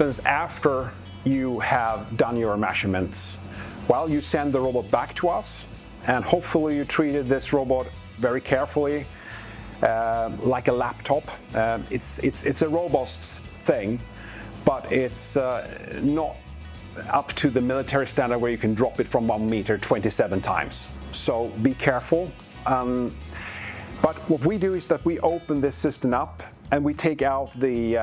happens after you have done your measurements? Well, you send the robot back to us, and hopefully you treated this robot very carefully, like a laptop. It's a robust thing, but it's not up to the military standard where you can drop it from 1 meter 27 times. So be careful. But what we do is that we open this system up and we take out the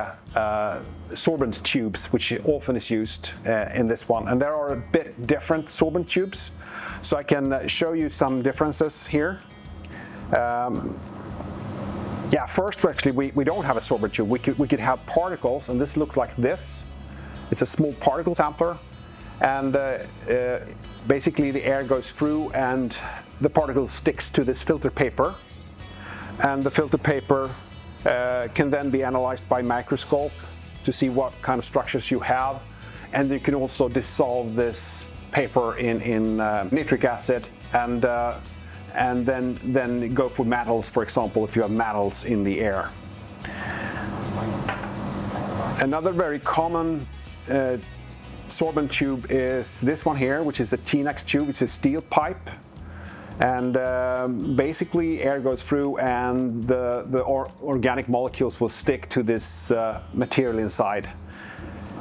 sorbent tubes, which often is used in this one. And there are a bit different sorbent tubes, so I can show you some differences here. Yeah, first actually we don't have a sorbent tube. We could have particles, and this looks like this. It's a small particle sampler, and basically the air goes through and the particle sticks to this filter paper, and the filter paper can then be analyzed by microscope to see what kind of structures you have, and you can also dissolve this paper in nitric acid and then go for metals, for example, if you have metals in the air. Another very common sorbent tube is this one here, which is a T-nex tube. It's a steel pipe, and basically air goes through and the organic molecules will stick to this material inside.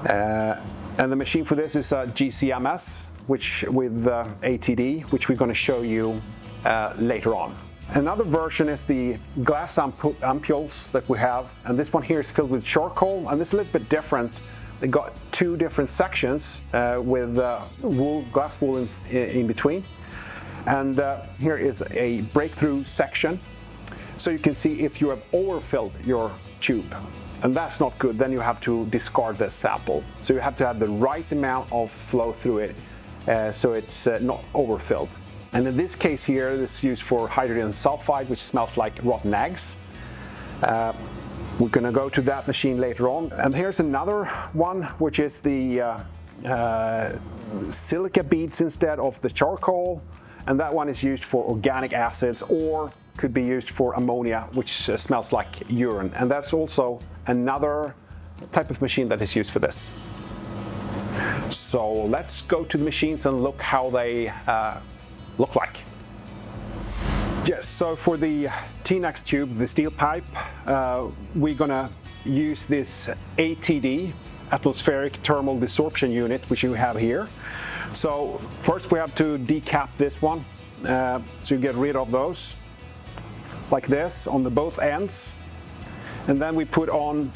And the machine for this is a GCMS, which with ATD, which we're going to show you later on. Another version is the glass ampules that we have, and this one here is filled with charcoal, and this is a little bit different. They got two different sections with glass wool in between, and here is a breakthrough section, so you can see if you have overfilled your tube, and that's not good. Then you have to discard this sample, so you have to have the right amount of flow through it, so it's not overfilled. And in this case here, this is used for hydrogen sulfide, which smells like rotten eggs. We're going to go to that machine later on. And here's another one, which is the silica beads instead of the charcoal. And that one is used for organic acids, or could be used for ammonia, which smells like urine. And that's also another type of machine that is used for this. So let's go to the machines and look how they look like. Yes, so for the T-nex tube, the steel pipe, we're gonna use this ATD, atmospheric thermal desorption unit, which you have here. So first we have to decap this one, so you get rid of those, like this, on the both ends. And then we put on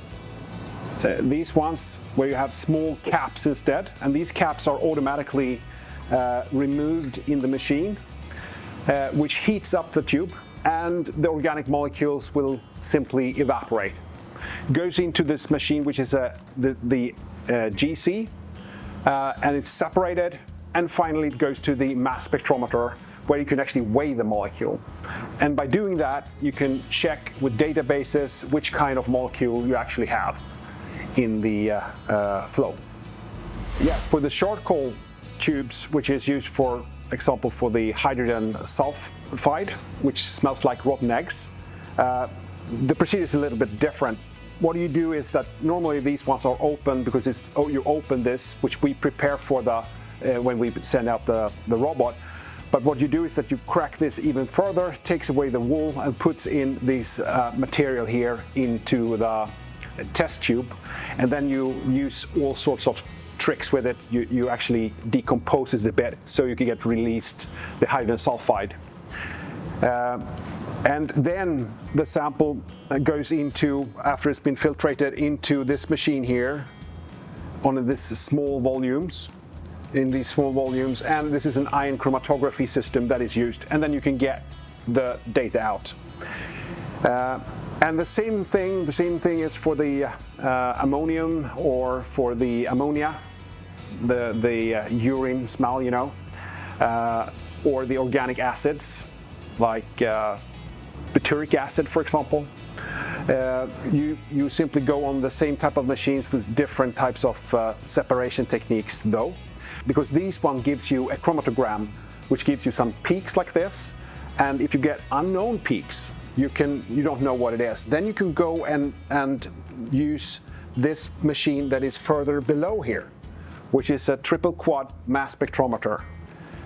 these ones where you have small caps instead, and these caps are automatically removed in the machine, which heats up the tube, and the organic molecules will simply evaporate. Goes into this machine, which is the GC, and it's separated, and finally it goes to the mass spectrometer, where you can actually weigh the molecule. And by doing that, you can check with databases which kind of molecule you actually have in the flow. Yes, for the charcoal tubes, which is used for example for the hydrogen sulfide, which smells like rotten eggs, the procedure is a little bit different. What you do is that normally these ones are open because you open this, which we prepare for when we send out the robot. But what you do is that you crack this even further, takes away the wool, and puts in this material here into the test tube, and then you use all sorts of tricks with it. You actually decompose it a bit so you can get released the hydrogen sulfide. And then the sample goes into, after it's been filtrated, into this machine here on this small volumes, in these small volumes, and this is an ion chromatography system that is used, and then you can get the data out. And the same thing is for the ammonium, or for the ammonia, the urine smell, you know, or the organic acids like butyric acid, for example. You simply go on the same type of machines with different types of separation techniques, though, because this one gives you a chromatogram, which gives you some peaks like this, and if you get unknown peaks, you don't know what it is, then you can go and use this machine that is further below here, which is a triple quad mass spectrometer.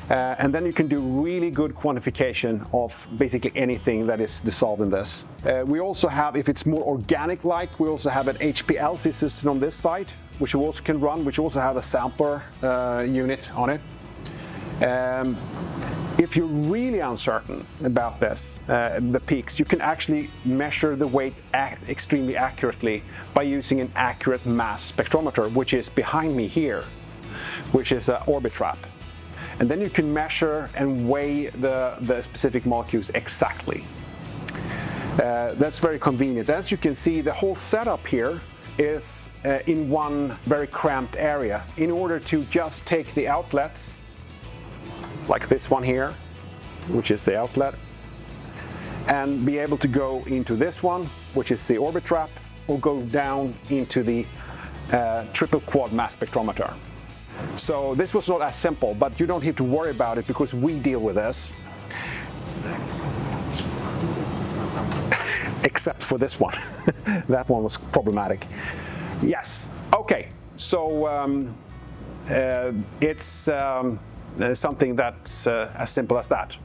And then you can do really good quantification of basically anything that is dissolved in this. We also have, if it's more organic-like, we also have an HPLC system on this side, which you also can run, which also have a sampler unit on it. If you're really uncertain about this, the peaks, you can actually measure the weight extremely accurately by using an accurate mass spectrometer, which is behind me here, which is an Orbitrap. And then you can measure and weigh the specific molecules exactly. That's very convenient. As you can see, the whole setup here is in one very cramped area. In order to just take the outlets, like this one here, which is the outlet, and be able to go into this one, which is the Orbitrap, or go down into the triple quad mass spectrometer. So this was not as simple, but you don't have to worry about it because we deal with this. Except for this one. That one was problematic. Yes, okay, so it's something that's as simple as that.